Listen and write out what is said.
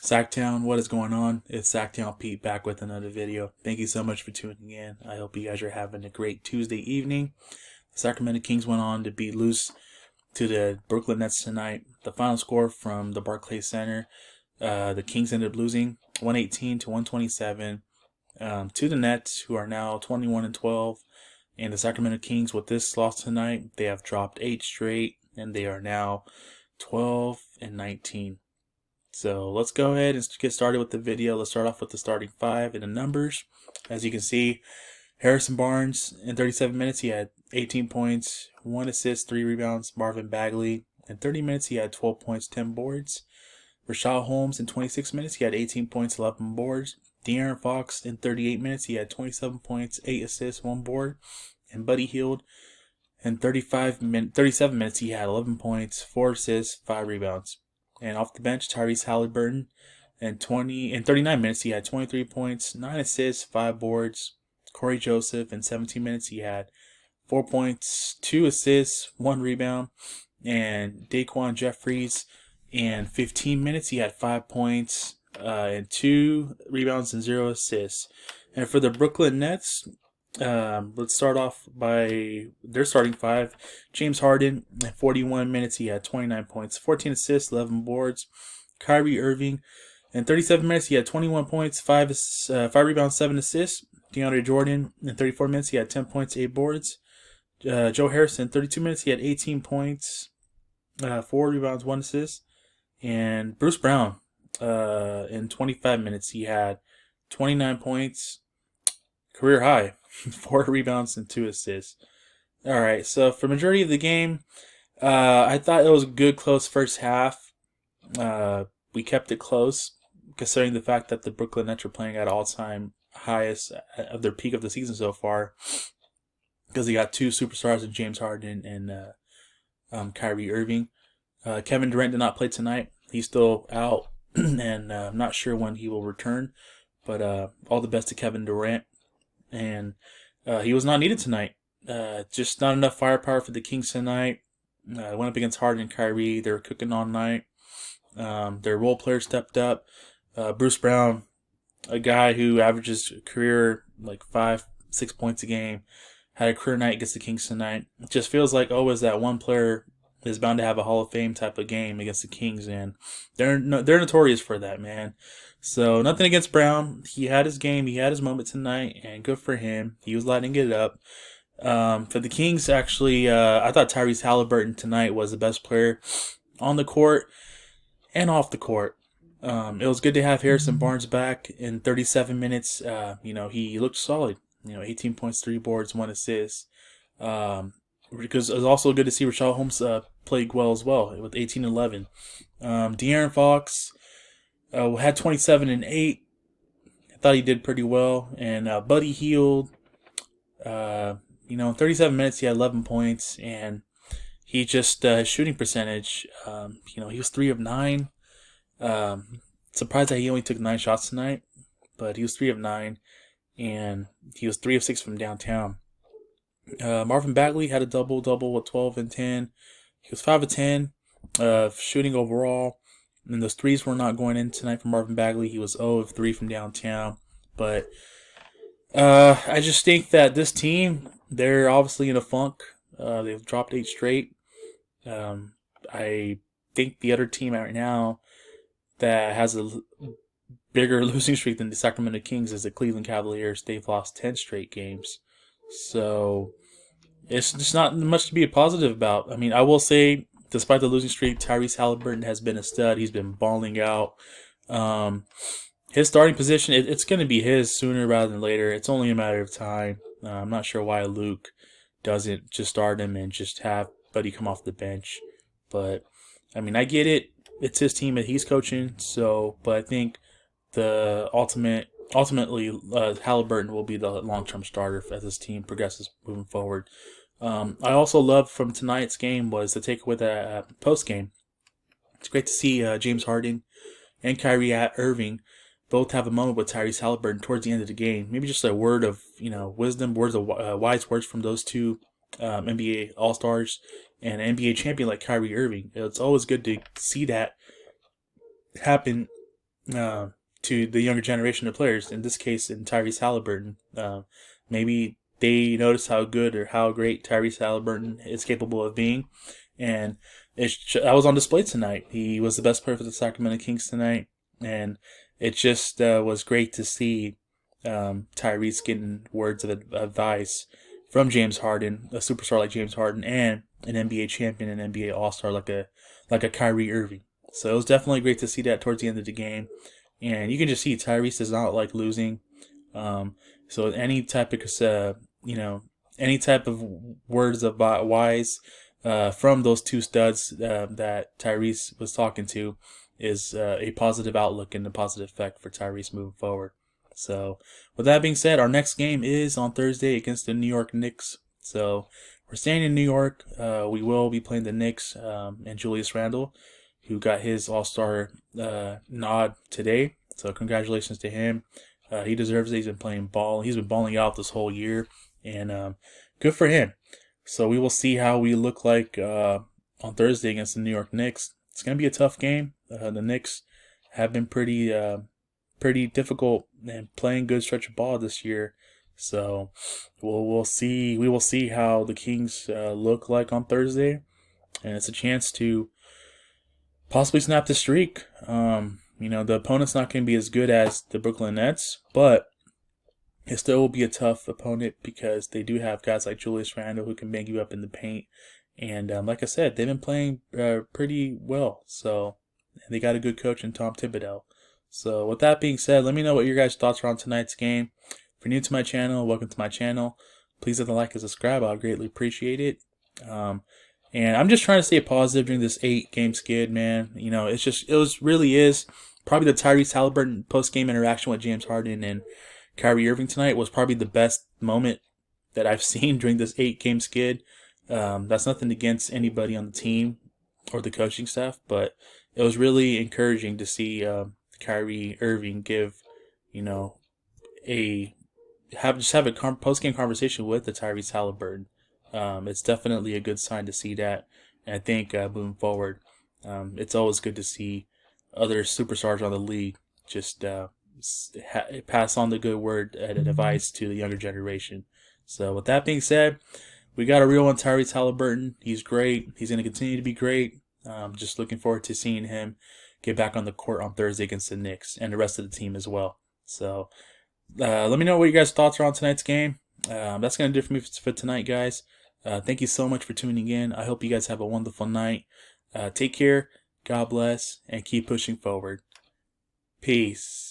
Sacktown, what is going on? It's Sacktown Pete back with another video. Thank you so much for tuning in. I hope you guys are having a great Tuesday evening. The Sacramento Kings went on to beat loose to the Brooklyn Nets tonight. The final score from the Barclays Center, the Kings ended up losing 118 to 127 to the Nets, who are now 21-12. And the Sacramento Kings, with this loss tonight, they have dropped 8 straight, and they are now 12-19. So let's go ahead and get started with the video. Let's start off with the starting five and the numbers. As you can see, Harrison Barnes in 37 minutes, he had 18 points, 1 assist, 3 rebounds. Marvin Bagley in 30 minutes, he had 12 points, 10 boards. Rashad Holmes in 26 minutes, he had 18 points, 11 boards. De'Aaron Fox in 38 minutes, he had 27 points, 8 assists, 1 board. And Buddy Hield in 37 minutes, he had 11 points, 4 assists, 5 rebounds. And off the bench, Tyrese Haliburton in 39 minutes, he had 23 points, 9 assists, 5 boards. Corey Joseph in 17 minutes, he had 4 points, 2 assists, 1 rebound. And Daquan Jeffries in 15 minutes, he had 5 points and 2 rebounds and 0 assists. And for the Brooklyn Nets, let's start off by their starting five. James Harden, in 41 minutes, he had 29 points, 14 assists, 11 boards. Kyrie Irving, in 37 minutes, he had 21 points, 5 rebounds, 7 assists. DeAndre Jordan, in 34 minutes, he had 10 points, 8 boards. Joe Harrison, in 32 minutes, he had 18 points, 4 rebounds, 1 assist. And Bruce Brown, in 25 minutes, he had 29 points, career high, 4 rebounds and 2 assists. All right, so for majority of the game, I thought it was a good, close first half. We kept it close, considering the fact that the Brooklyn Nets are playing at all-time highest of their peak of the season so far, because they got 2 superstars in James Harden and Kyrie Irving. Kevin Durant did not play tonight. He's still out, and I'm not sure when he will return, but all the best to Kevin Durant. And he was not needed tonight. Just not enough firepower for the Kings tonight. Went up against Harden and Kyrie. They were cooking all night. Their role players stepped up. Bruce Brown, a guy who averages career like 5-6 points a game, had a career night against the Kings tonight. It just feels like always that one player is bound to have a Hall of Fame type of game against the Kings, and they're notorious for that, man. So nothing against Brown. He had his game. He had his moment tonight, and good for him. He was lighting it up. For the Kings, actually, I thought Tyrese Haliburton tonight was the best player on the court and off the court. It was good to have Harrison Barnes back in 37 minutes. He looked solid. 18 points, 3 boards, 1 assist. Because it was also good to see Rashad Holmes play well as well with 18-11. De'Aaron Fox had 27 and 8. I thought he did pretty well. And Buddy Hield, in 37 minutes he had 11 points, and he just his shooting percentage. He was 3 of 9. Surprised that he only took 9 shots tonight, but he was 3 of 9, and he was 3 of 6 from downtown. Marvin Bagley had a double-double with 12 and 10. He was 5 of 10 shooting overall. And those threes were not going in tonight for Marvin Bagley. He was 0 of 3 from downtown. But I just think that this team, they're obviously in a funk. They've dropped 8 straight. I think the other team right now that has a bigger losing streak than the Sacramento Kings is the Cleveland Cavaliers. They've lost 10 straight games. So it's just not much to be positive about. I mean, I will say, despite the losing streak, Tyrese Haliburton has been a stud. He's been balling out. His starting position, it's going to be his sooner rather than later. It's only a matter of time. I'm not sure why Luke doesn't just start him and just have Buddy come off the bench. But, I mean, I get it. It's his team that he's coaching. But I think the ultimately, Haliburton will be the long-term starter as this team progresses moving forward. I also loved from tonight's game was the takeaway that post-game. It's great to see James Harden and Kyrie Irving both have a moment with Tyrese Haliburton towards the end of the game. Maybe just a word of wisdom, words of wise words from those two NBA All-Stars and an NBA champion like Kyrie Irving. It's always good to see that happen to the younger generation of players. In this case, in Tyrese Haliburton, maybe they notice how good or how great Tyrese Haliburton is capable of being, and that was on display tonight. He was the best player for the Sacramento Kings tonight, and it just was great to see Tyrese getting words of advice from James Harden, a superstar like James Harden, and an NBA champion and NBA All-Star like a Kyrie Irving. So it was definitely great to see that towards the end of the game, and you can just see Tyrese does not like losing. So any type of any type of words of wise from those two studs that Tyrese was talking to is a positive outlook and a positive effect for Tyrese moving forward. So, with that being said, our next game is on Thursday against the New York Knicks. So, we're staying in New York. We will be playing the Knicks and Julius Randle, who got his All-Star nod today. So, congratulations to him. He deserves it. He's been playing ball. He's been balling out this whole year, and good for him. So, we will see how we look like on Thursday against the New York Knicks. It's going to be a tough game. The Knicks have been pretty difficult and playing good stretch of ball this year. So we'll see. We will see how the Kings look like on Thursday, and it's a chance to possibly snap the streak. The opponent's not going to be as good as the Brooklyn Nets, but it still will be a tough opponent because they do have guys like Julius Randle who can bang you up in the paint. And like I said, they've been playing pretty well. So they got a good coach in Tom Thibodeau. So with that being said, let me know what your guys' thoughts are on tonight's game. If you're new to my channel, welcome to my channel. Please hit the like and subscribe. I'll greatly appreciate it. And I'm just trying to stay positive during this 8-game skid, man. Really is probably the Tyrese Haliburton post-game interaction with James Harden and Kyrie Irving tonight was probably the best moment that I've seen during this 8-game skid. That's nothing against anybody on the team or the coaching staff, but it was really encouraging to see Kyrie Irving give, have a post-game conversation with the Tyrese Haliburton. It's definitely a good sign to see that, and I think moving forward, it's always good to see other superstars on the league just pass on the good word and advice to the younger generation. So with that being said, we got a real one, Tyrese Haliburton. He's great. He's going to continue to be great. Just looking forward to seeing him get back on the court on Thursday against the Knicks and the rest of the team as well. So let me know what your guys' thoughts are on tonight's game. That's going to do it for me for tonight, guys. Thank you so much for tuning in. I hope you guys have a wonderful night. Take care. God bless. And keep pushing forward. Peace.